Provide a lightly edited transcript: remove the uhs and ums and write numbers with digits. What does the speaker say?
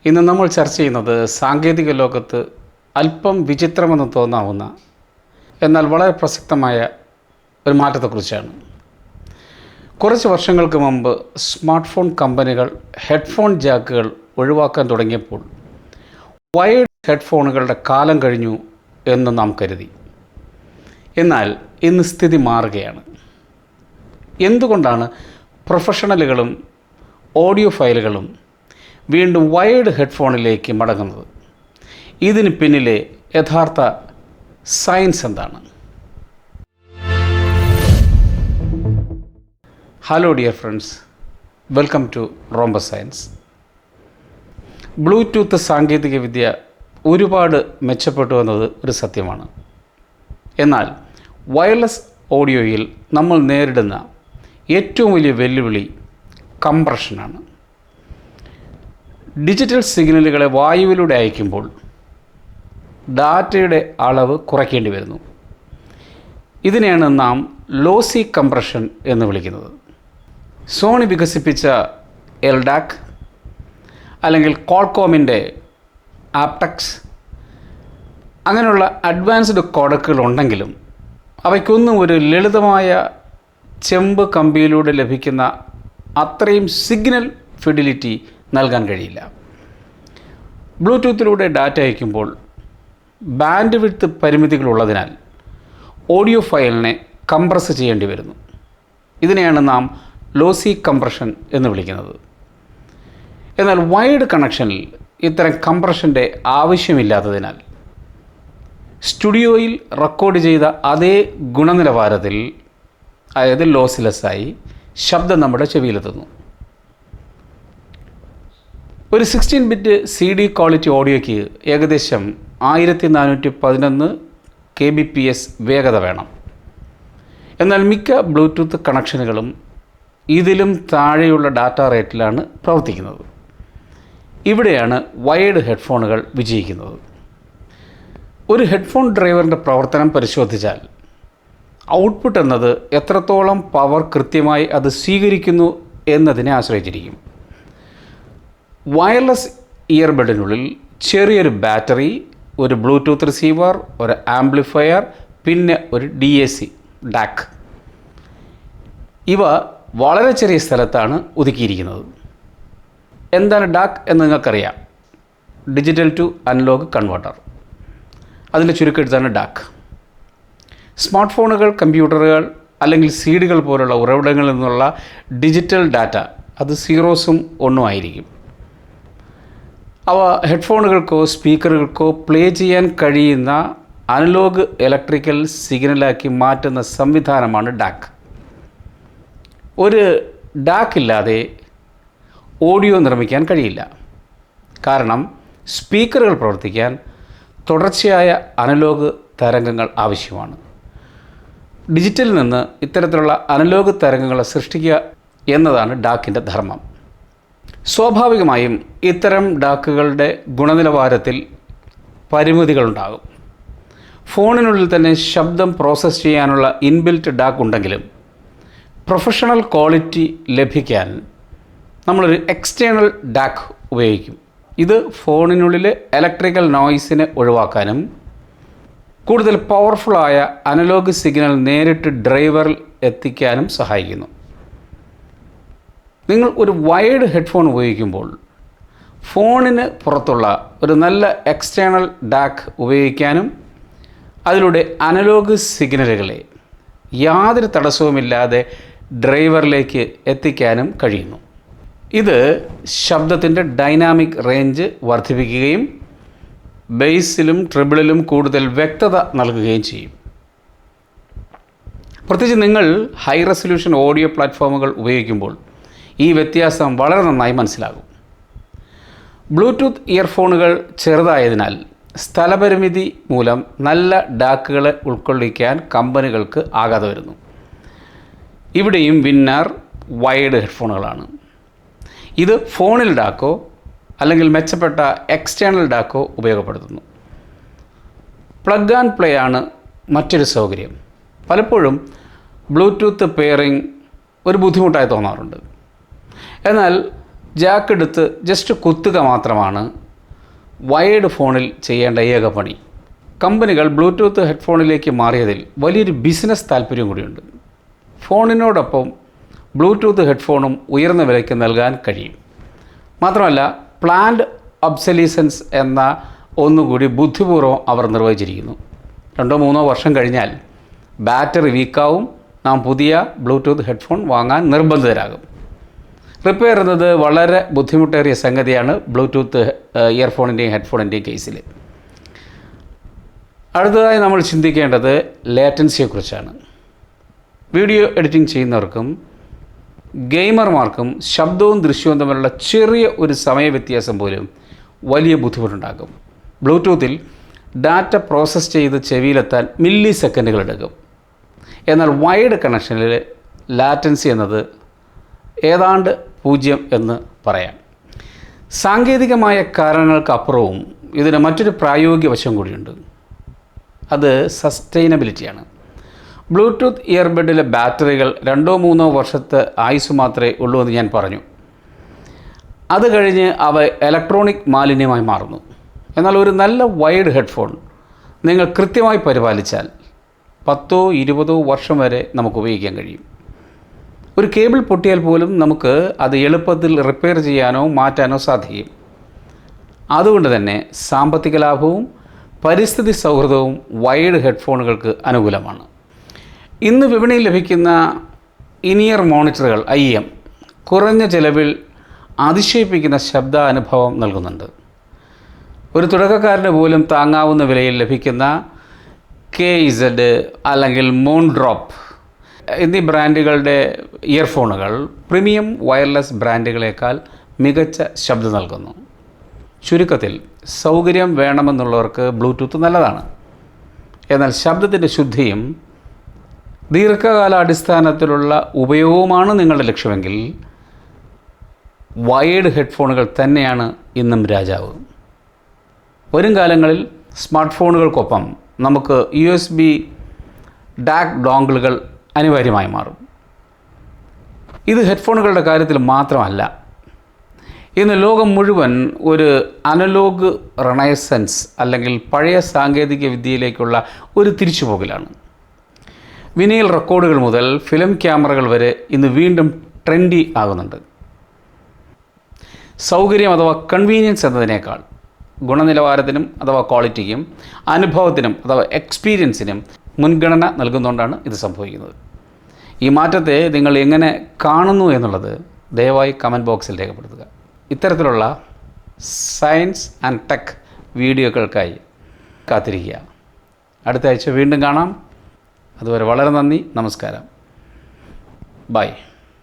ഇന്ന് നമ്മൾ ചർച്ച ചെയ്യുന്നത് സാങ്കേതിക ലോകത്ത് അല്പം വിചിത്രമെന്ന് തോന്നാവുന്ന എന്നാൽ വളരെ പ്രസക്തമായ ഒരു മാറ്റത്തെക്കുറിച്ചാണ്. കുറച്ച് വർഷങ്ങൾക്ക് മുമ്പ് സ്മാർട്ട് ഫോൺ കമ്പനികൾ ഹെഡ്ഫോൺ ജാക്കുകൾ ഒഴിവാക്കാൻ തുടങ്ങിയപ്പോൾ വയർഡ് ഹെഡ്ഫോണുകളുടെ കാലം കഴിഞ്ഞു എന്ന് നാം കരുതി. എന്നാൽ ഇന്ന് സ്ഥിതി മാറുകയാണ്. എന്തുകൊണ്ടാണ് പ്രൊഫഷണലുകളും ഓഡിയോ ഫയലുകളും വീണ്ടും വയർഡ് ഹെഡ്ഫോണിലേക്ക് മടങ്ങുന്നത്? ഇതിന് പിന്നിലെ യഥാർത്ഥ സയൻസ് എന്താണ്? Hello dear friends, welcome to rhombus science. Bluetooth സാങ്കേതികവിദ്യ ഒരുപാട് മെച്ചപ്പെട്ടു എന്നത് ഒരു സത്യമാണ്. എന്നാൽ വയർലെസ് ഓഡിയോയിൽ നമ്മൾ നേരിടുന്ന ഏറ്റവും വലിയ വെല്ലുവിളി കംപ്രഷനാണ്. ഡിജിറ്റൽ സിഗ്നലുകളെ വായുവിലൂടെ അയക്കുമ്പോൾ ഡാറ്റയുടെ അളവ് കുറയ്ക്കേണ്ടി വരുന്നു. ഇതിനെയാണ് നാം ലോസി കംപ്രഷൻ എന്ന് വിളിക്കുന്നത്. സോണി വികസിപ്പിച്ച എൽഡാക് അല്ലെങ്കിൽ കോൾകോമിൻ്റെ ആപ്ടെക്സ് അങ്ങനെയുള്ള അഡ്വാൻസ്ഡ് കോഡക്കുകൾ ഉണ്ടെങ്കിലും അവയ്ക്കൊന്നും ഒരു ലളിതമായ ചെമ്പ് കമ്പിയിലൂടെ ലഭിക്കുന്ന അത്രയും സിഗ്നൽ ഫിഡിലിറ്റി നൽകാൻ കഴിയില്ല. ബ്ലൂടൂത്തിലൂടെ ഡാറ്റ അയക്കുമ്പോൾ ബാൻഡ് വിഡ്ത്ത് പരിമിതികളുള്ളതിനാൽ ഓഡിയോ ഫയലിനെ കംപ്രസ് ചെയ്യേണ്ടി വരുന്നു. ഇതിനെയാണ് നാം ലോസി കംപ്രഷൻ എന്ന് വിളിക്കുന്നത്. എന്നാൽ വയർഡ് കണക്ഷനിൽ ഇത്തരം കംപ്രഷൻ്റെ ആവശ്യമില്ലാത്തതിനാൽ സ്റ്റുഡിയോയിൽ റെക്കോർഡ് ചെയ്ത അതേ ഗുണനിലവാരത്തിൽ, അതായത് ലോസ്ലെസ്സായി ശബ്ദം നമ്മുടെ ചെവിയിലെത്തുന്നു. ഒരു 16 ബിറ്റ് CD ക്വാളിറ്റി ഓഡിയോയ്ക്ക് ഏകദേശം 1411 kbps വേഗത വേണം. എന്നാൽ മിക്ക ബ്ലൂടൂത്ത് കണക്ഷനുകളും ഇതിലും താഴെയുള്ള ഡാറ്റ റേറ്റിലാണ് പ്രവർത്തിക്കുന്നത്. ഇവിടെയാണ് വയർഡ് ഹെഡ്ഫോണുകൾ വിജയിക്കുന്നത്. ഒരു ഹെഡ്ഫോൺ ഡ്രൈവറിൻ്റെ പ്രവർത്തനം പരിശോധിച്ചാൽ ഔട്ട്പുട്ട് എന്നത് എത്രത്തോളം പവർ കൃത്യമായി അത് സ്വീകരിക്കുന്നു എന്നതിനെ ആശ്രയിച്ചിരിക്കും. വയർലെസ് ഇയർബഡിനുള്ളിൽ ചെറിയൊരു ബാറ്ററി, ഒരു ബ്ലൂടൂത്ത് റിസീവർ, ഒരു ആംപ്ലിഫയർ, പിന്നെ ഒരു DAC DAC, ഇവ വളരെ ചെറിയ സ്ഥലത്താണ് ഒതുക്കിയിരിക്കുന്നത്. എന്താണ് DAC എന്ന് നിങ്ങൾക്കറിയാം. Digital to analog converter. അതിൻ്റെ ചുരുക്കെഴുത്താണ് DAC. സ്മാർട്ട് ഫോണുകൾ, കമ്പ്യൂട്ടറുകൾ അല്ലെങ്കിൽ CDകൾ പോലുള്ള ഉറവിടങ്ങളിൽ നിന്നുള്ള ഡിജിറ്റൽ ഡാറ്റ അത് സീറോസും ഒന്നും ആയിരിക്കും. അവ ഹെഡ്ഫോണുകൾക്കോ സ്പീക്കറുകൾക്കോ പ്ലേ ചെയ്യാൻ കഴിയുന്ന അനലോഗ് ഇലക്ട്രിക്കൽ സിഗ്നലാക്കി മാറ്റുന്ന സംവിധാനമാണ് DAC. ഒരു DAC ഇല്ലാതെ ഓഡിയോ നിർമ്മിക്കാൻ കഴിയില്ല. കാരണം സ്പീക്കറുകൾ പ്രവർത്തിക്കാൻ തുടർച്ചയായ അനലോഗ് തരംഗങ്ങൾ ആവശ്യമാണ്. ഡിജിറ്റലിൽ നിന്ന് ഇത്തരത്തിലുള്ള അനലോഗ് തരംഗങ്ങളെ സൃഷ്ടിക്കുക എന്നതാണ് DACൻ്റെ ധർമ്മം. സ്വാഭാവികമായും ഇത്തരം DACകളുടെ ഗുണനിലവാരത്തിൽ പരിമിതികളുണ്ടാകും. ഫോണിനുള്ളിൽ തന്നെ ശബ്ദം പ്രോസസ്സ് ചെയ്യാനുള്ള ഇൻബിൽറ്റ് DAC ഉണ്ടെങ്കിലും പ്രൊഫഷണൽ ക്വാളിറ്റി ലഭിക്കാൻ നമ്മളൊരു എക്സ്റ്റേണൽ DAC ഉപയോഗിക്കും. ഇത് ഫോണിനുള്ളിലെ ഇലക്ട്രിക്കൽ നോയ്സിനെ ഒഴിവാക്കാനും കൂടുതൽ പവർഫുള്ളായ അനലോഗ് സിഗ്നൽ നേരിട്ട് ഡ്രൈവറിൽ എത്തിക്കാനും സഹായിക്കുന്നു. നിങ്ങൾ ഒരു വയർഡ് ഹെഡ്ഫോൺ ഉപയോഗിക്കുമ്പോൾ ഫോണിന് പുറത്തുള്ള ഒരു നല്ല എക്സ്റ്റേണൽ DAC ഉപയോഗിക്കാനും അതിലൂടെ അനലോഗ് സിഗ്നലുകളെ യാതൊരു തടസ്സവുമില്ലാതെ ഡ്രൈവറിലേക്ക് എത്തിക്കാനും കഴിയുന്നു. ഇത് ശബ്ദത്തിൻ്റെ ഡൈനാമിക് റേഞ്ച് വർദ്ധിപ്പിക്കുകയും ബേസിലും ട്രിബിളിലും കൂടുതൽ വ്യക്തത നൽകുകയും ചെയ്യും. പ്രത്യേകിച്ച് നിങ്ങൾ ഹൈ റെസൊല്യൂഷൻ ഓഡിയോ പ്ലാറ്റ്ഫോമുകൾ ഉപയോഗിക്കുമ്പോൾ ഈ വ്യത്യാസം വളരെ നന്നായി മനസ്സിലാകും. ബ്ലൂടൂത്ത് ഇയർഫോണുകൾ ചെറുതായതിനാൽ സ്ഥലപരിമിതി മൂലം നല്ല DACകളെ ഉൾക്കൊള്ളിക്കാൻ കമ്പനികൾക്ക് ആകാതെ വരുന്നു. ഇവിടെയും വിന്നർ വയർഡ് ഹെഡ്ഫോണുകളാണ്. ഇത് ഫോണിൽ DACോ അല്ലെങ്കിൽ മെച്ചപ്പെട്ട എക്സ്റ്റേണൽ DACോ ഉപയോഗപ്പെടുത്തുന്നു. പ്ലഗ് ആൻഡ് പ്ലേ ആണ് മറ്റൊരു സൗകര്യം. പലപ്പോഴും ബ്ലൂടൂത്ത് പെയറിംഗ് ഒരു ബുദ്ധിമുട്ടായി തോന്നാറുണ്ട്. എന്നാൽ ജാക്ക് എടുത്ത് ജസ്റ്റ് കുത്തുക മാത്രമാണ് വയേർഡ് ഫോണിൽ ചെയ്യേണ്ട ഏക പണി. കമ്പനികൾ ബ്ലൂടൂത്ത് ഹെഡ്ഫോണിലേക്ക് മാറിയതിൽ വലിയൊരു ബിസിനസ് താല്പര്യം കൂടിയുണ്ട്. ഫോണിനോടൊപ്പം ബ്ലൂടൂത്ത് ഹെഡ്ഫോണും ഉയർന്ന വിലയ്ക്ക് നൽകാൻ കഴിയും. മാത്രമല്ല പ്ലാൻഡ് ഒബ്സലീസൻസ് എന്ന ഒന്നുകൂടി ബുദ്ധിപൂർവ്വം അവർ നിർവഹിച്ചിരിക്കുന്നു. 2-3 വർഷം കഴിഞ്ഞാൽ ബാറ്ററി വീക്കാവും, നാം പുതിയ ബ്ലൂടൂത്ത് ഹെഡ്ഫോൺ വാങ്ങാൻ നിർബന്ധിതരാകും. റിപ്പയർ എന്നത് വളരെ ബുദ്ധിമുട്ടേറിയ സംഗതിയാണ് ബ്ലൂടൂത്ത് ഇയർഫോണിൻ്റെയും ഹെഡ്ഫോണിൻ്റെയും കേസിൽ. അടുത്തതായി നമ്മൾ ചിന്തിക്കേണ്ടത് ലേറ്റൻസിയെക്കുറിച്ചാണ്. വീഡിയോ എഡിറ്റിംഗ് ചെയ്യുന്നവർക്കും ഗെയിമർമാർക്കും ശബ്ദവും ദൃശ്യവും തമ്മിലുള്ള ചെറിയ ഒരു സമയ വ്യത്യാസം പോലും വലിയ ബുദ്ധിമുട്ടുണ്ടാകും. ബ്ലൂടൂത്തിൽ ഡാറ്റ പ്രോസസ്സ് ചെയ്ത് ചെവിയിലെത്താൻ മില്ലി സെക്കൻഡുകൾ എടുക്കും. എന്നാൽ വൈഡ് കണക്ഷനിൽ ലാറ്റൻസി എന്നത് ഏതാണ്ട് 0 എന്ന് പറയാം. സാങ്കേതികമായ കാരണങ്ങൾക്കപ്പുറവും ഇതിന് മറ്റൊരു പ്രായോഗിക വശം കൂടിയുണ്ട്. അത് സസ്റ്റൈനബിലിറ്റിയാണ്. ബ്ലൂടൂത്ത് ഇയർബഡിലെ ബാറ്ററികൾ 2-3 വർഷത്തെ ആയുസ് മാത്രമേ ഉള്ളൂ എന്ന് ഞാൻ പറഞ്ഞു. അത് കഴിഞ്ഞ് അവ ഇലക്ട്രോണിക് മാലിന്യമായി മാറുന്നു. എന്നാൽ ഒരു നല്ല വൈഡ് ഹെഡ്ഫോൺ നിങ്ങൾ കൃത്യമായി പരിപാലിച്ചാൽ 10-20 വർഷം വരെ നമുക്ക് ഉപയോഗിക്കാൻ കഴിയും. ഒരു കേബിൾ പൊട്ടിയാൽ പോലും നമുക്ക് അത് എളുപ്പത്തിൽ റിപ്പയർ ചെയ്യാനോ മാറ്റാനോ സാധിക്കും. അതുകൊണ്ട് തന്നെ സാമ്പത്തിക ലാഭവും പരിസ്ഥിതി സൗഹൃദവും വൈഡ് ഹെഡ്ഫോണുകൾക്ക് അനുകൂലമാണ്. ഇന്ന് വിപണിയിൽ ലഭിക്കുന്ന ഇനിയർ മോണിറ്ററുകൾ IEM കുറഞ്ഞ ചിലവിൽ അതിശയിപ്പിക്കുന്ന ശബ്ദാനുഭവം നൽകുന്നുണ്ട്. ഒരു തുടക്കക്കാരന് പോലും താങ്ങാവുന്ന വിലയിൽ ലഭിക്കുന്ന KZ അല്ലെങ്കിൽ മോൺഡ്രോപ്പ് എന്നീ ബ്രാൻഡുകളുടെ ഇയർഫോണുകൾ പ്രീമിയം വയർലെസ് ബ്രാൻഡുകളേക്കാൾ മികച്ച ശബ്ദം നൽകുന്നു. ചുരുക്കത്തിൽ സൗകര്യം വേണമെന്നുള്ളവർക്ക് ബ്ലൂടൂത്ത് നല്ലതാണ്. എന്നാൽ ശബ്ദത്തിൻ്റെ ശുദ്ധിയും ദീർഘകാലാടിസ്ഥാനത്തിലുള്ള ഉപയോഗവുമാണ് നിങ്ങളുടെ ലക്ഷ്യമെങ്കിൽ വയേർഡ് ഹെഡ്ഫോണുകൾ തന്നെയാണ് ഇന്നും രാജാവ്. വരും കാലങ്ങളിൽ സ്മാർട്ട് ഫോണുകൾക്കൊപ്പം നമുക്ക് USB DAC ഡോങ്കിളുകൾ അനിവാര്യമായി മാറും. ഇത് ഹെഡ്ഫോണുകളുടെ കാര്യത്തിൽ മാത്രമല്ല, ഇന്ന് ലോകം മുഴുവൻ ഒരു അനലോഗ് റെനൈസൻസ് അല്ലെങ്കിൽ പഴയ സാങ്കേതിക വിദ്യയിലേക്കുള്ള ഒരു തിരിച്ചുപോകലാണ്. വിനൈൽ റെക്കോർഡുകൾ മുതൽ ഫിലിം ക്യാമറകൾ വരെ ഇന്ന് വീണ്ടും ട്രെൻഡി ആകുന്നുണ്ട്. സൗകര്യം അഥവാ കൺവീനിയൻസ് എന്നതിനേക്കാൾ ഗുണനിലവാരത്തിനും അഥവാ ക്വാളിറ്റിക്കും അനുഭവത്തിനും അഥവാ എക്സ്പീരിയൻസിനും മുൻഗണന നൽകുന്നതുകൊണ്ടാണ് ഇത് സംഭവിക്കുന്നത്. ഈ മാറ്റത്തെ നിങ്ങൾ എങ്ങനെ കാണുന്നു എന്നുള്ളത് ദയവായി കമൻറ്റ് ബോക്സിൽ രേഖപ്പെടുത്തുക. ഇത്തരത്തിലുള്ള സയൻസ് ആൻഡ് ടെക് വീഡിയോകൾക്കായി കാത്തിരിക്കുക. അടുത്ത ആഴ്ച വീണ്ടും കാണാം. അതുവരെ വളരെ നന്ദി, നമസ്കാരം, ബൈ.